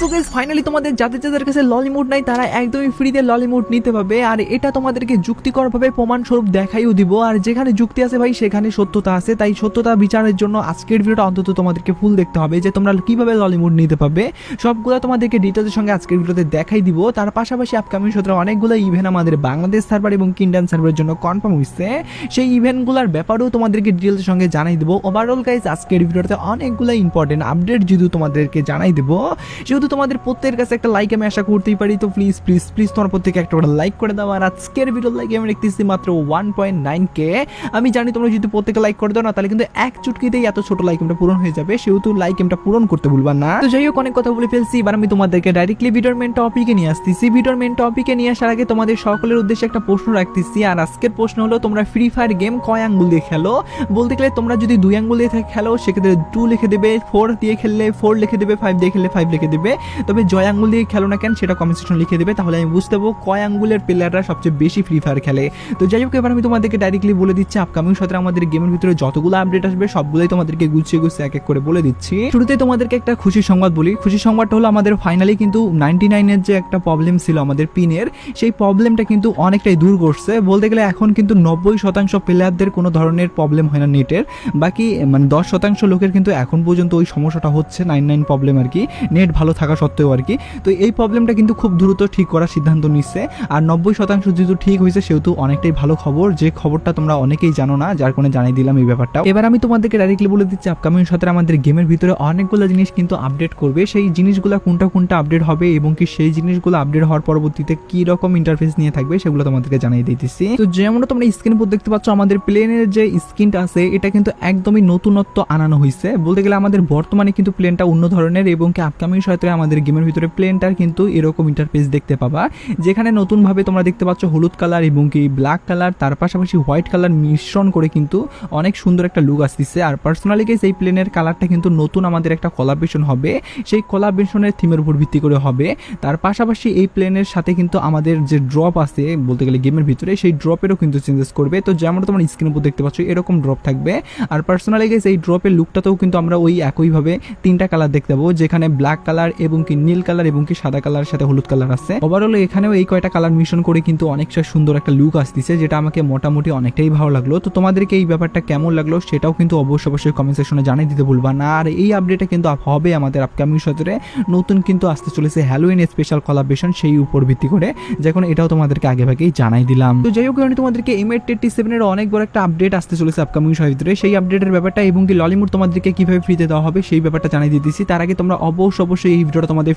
So guys finally তোমাদের যাদের কাছে ললি মোড নাই তারা একদমই ফ্রিতে ললি মোড নিতে পারবে। আর এটা তোমাদেরকে যুক্তিকরভাবে প্রমাণস্বরূপ দেখাইও দিব। আর যেখানে যুক্তি আছে ভাই সেখানে সত্যতা আছে, তাই সত্যতা বিচারের জন্য আজকের ভিডিওটা অন্তত তোমাদেরকে ফুল দেখতে হবে যে তোমরা কিভাবে ললি মোড নিতে পারবে। সবগুলো তোমাদেরকে ডিটেলসের সঙ্গে আজকের ভিডিওতে দেখাই দিব। তার পাশাপাশি আপকামিং সত্রে অনেকগুলো ইভেন্ট আমাদের বাংলাদেশ সার্ভার এবং কিন্ডান সার্ভারের জন্য কনফার্ম হয়েছে, সেই ইভেন্টগুলোর ব্যাপারেও তোমাদেরকে ডিটেলসের সঙ্গে জানাই দেবো। ওভারঅল গাইস আজকের ভিডিওতে অনেকগুলো ইম্পর্টেন্ট আপডেট যেহেতু তোমাদেরকে জানাই দেবো, যেহেতু তোমাদের প্রত্যেকের কাছে একটা লাইক আমি আশা করতেই পারি, তো প্লিজ প্লিজ প্লিজ তোমার প্রত্যেকে একটা করে লাইক করে দাও। আর আজকের ভিডিও লাইক আমি দেখতেছি মাত্র 1.9K। আমি জানি তোমরা যদি প্রত্যেকে লাইক করে দাও না তাহলে কিন্তু এক চুটকিতেই এত ছোট লাইক এমটা পূরণ হয়ে যাবে, সেহেতু লাইক এমটা পূরণ করতে ভুলবা না। তো যাই হোক অনেক কথা বলে ফেলছি, এবার আমি তোমাদেরকে ডাইরেক্টলি ভিডিওর মেন টপিকে নিয়ে আসতেছি। ভিডিওর মেন টপিকে নিয়ে আসার আগে তোমাদের সকলের উদ্দেশ্যে একটা প্রশ্ন রাখতেছি। আর আজকের প্রশ্ন হলো, তোমরা ফ্রি ফায়ার গেম কয় আঙ্গুল দিয়ে খেলো? বলতে গেলে তোমরা যদি 2 আঙ্গুল দিয়ে খেলো সেক্ষেত্রে 2 লিখে দেবে, 4 দিয়ে খেললে 4 লিখে দেবে, 5 দিয়ে খেললে 5 লিখে দেবে। তবে জয় আঙ্গুল দিয়ে খেলো না কেন সেটা কমেন্ট সেকশন লিখে দেবে, তাহলে আমি বুঝতে পারবো কয় আঙ্গুলের প্লেয়াররা সবচেয়ে বেশি ফ্রি ফায়ার খেলে। তো যাই হোক এবার আমি তোমাদেরকে ডাইরেক্টলি বলে দিচ্ছি আপকামিং সত্রে আমাদের গেমের ভিতরে যতগুলো আপডেট আসবে সবগুলোই তোমাদেরকে গুছিয়ে এক এক করে বলে দিচ্ছি। শুরুতে তোমাদেরকে একটা খুশি সংবাদ বলি। খুশি সংবাদটা হলো আমাদের ফাইনালি কিন্তু 99 যে একটা প্রবলেম ছিল আমাদের পিনের, সেই প্রবলেমটা কিন্তু অনেকটাই দূর করছে। বলতে গেলে এখন কিন্তু 90% প্লেয়ারদের কোনো ধরনের প্রবলেম হয় না নেটের, বাকি মানে 10% লোকের কিন্তু এখন পর্যন্ত ওই সমস্যাটা হচ্ছে 99 প্রবলেম আর কি, নেট ভালো থাকা সত্ত্বেও আর কি। তো এই প্রবলেমটা কিন্তু খুব দ্রুত ঠিক করার সিদ্ধান্ত নিচ্ছে। আর 90% যেহেতু ঠিক হয়েছে সেহেতু অনেকটাই ভালো খবর, যে খবরটা তোমরা অনেকেই জানো না, যার কারণে জানিয়ে দিলাম এই ব্যাপারটা। এবার আমি তোমাদেরকে ডাইরেক্টলি বলে দিচ্ছি আপকামিং সত্রে আমাদের গেমের ভিতরে অনেকগুলো জিনিস কিন্তু আপডেট করবে। সেই জিনিসগুলো কোনটা আপডেট হবে এবং কি সেই জিনিসগুলো আপডেট হওয়ার পরবর্তীতে কি রকম ইন্টারফেস নিয়ে থাকবে সেগুলো তোমাদেরকে জানিয়ে দিতেছি। তো যেমন তোমরা স্ক্রিনের উপর দেখতে পাচ্ছ আমাদের প্লেনের যে স্কিনটা আছে এটা কিন্তু একদমই নতুনত্ব আনানো হয়েছে। বলতে গেলে আমাদের বর্তমানে কিন্তু প্লেনটা অন্য ধরনের এবং কি আপকামিং সত্রে আমাদের গেমের ভিতরে প্লেনটার কিন্তু এরকম ইন্টারফেস দেখতে পাবা, যেখানে নতুনভাবে তোমরা দেখতে পাচ্ছ হলুদ কালার এবং কি ব্ল্যাক কালার তার পাশাপাশি হোয়াইট কালার মিশ্রণ করে কিন্তু অনেক সুন্দর একটা লুক আসতেছে। আর পার্সোনালি গাইস এই প্লেনের কালারটা কিন্তু নতুন আমাদের একটা কোলাবরেশন হবে, সেই কোলাবরেশনের থিমের উপর ভিত্তি করে হবে। তার পাশাপাশি এই প্লেনের সাথে কিন্তু আমাদের যে ড্রপ আছে বলতে গেলে গেমের ভিতরে, সেই ড্রপেরও কিন্তু চেঞ্জেস করবে। তো যেমন তোমরা স্ক্রিনের উপর দেখতে পাচ্ছ এরকম ড্রপ থাকবে। আর পার্সোনালি গাইস এই ড্রপের লুকটাতেও কিন্তু আমরা ওই একইভাবে 3টা কালার দেখতে পাবো, যেখানে ব্ল্যাক কালার এবং কি নীল কালার এবং কি সাদা কালার সাথে হলুদ কালার আছে। ওভারঅল এখানেও এই কয়টা কালার মিশ্রণ করে কিন্তু অনেকটা সুন্দর একটা লুক আসতেছে, যেটা আমাকে মোটামুটি অনেকটাই ভালো লাগলো। তো তোমাদেরকে এই ব্যাপারটা কেমন লাগলো সেটাও কিন্তু অবশ্যই কমেন্ট সেকশনে জানিয়ে দিতে ভুলবা না। আর এই আপডেটটা কিন্তু হবে আমাদের আপকামিং সত্রে নতুন কিন্তু আসতে চলেছে হ্যালোইন স্পেশাল কোলাবরেশন, সেই উপর ভিত্তি করে, যখন এটাও তোমাদেরকে আগেই জানাই দিলাম। তো যাই হোক আমি তোমাদেরকে M887 এর অনেক বড় একটা আপডেট আসতে চলেছে আপকামিং সত্রে, সেই আপডেটের ব্যাপারটা এবং কি ললি মোড তোমাদেরকে কিভাবে ফ্রিতে দেওয়া হবে সেই ব্যাপারটা জানিয়ে দিতেছি। তার আগে তোমরা অবশ্যই এই ভিডিওটা তোমাদের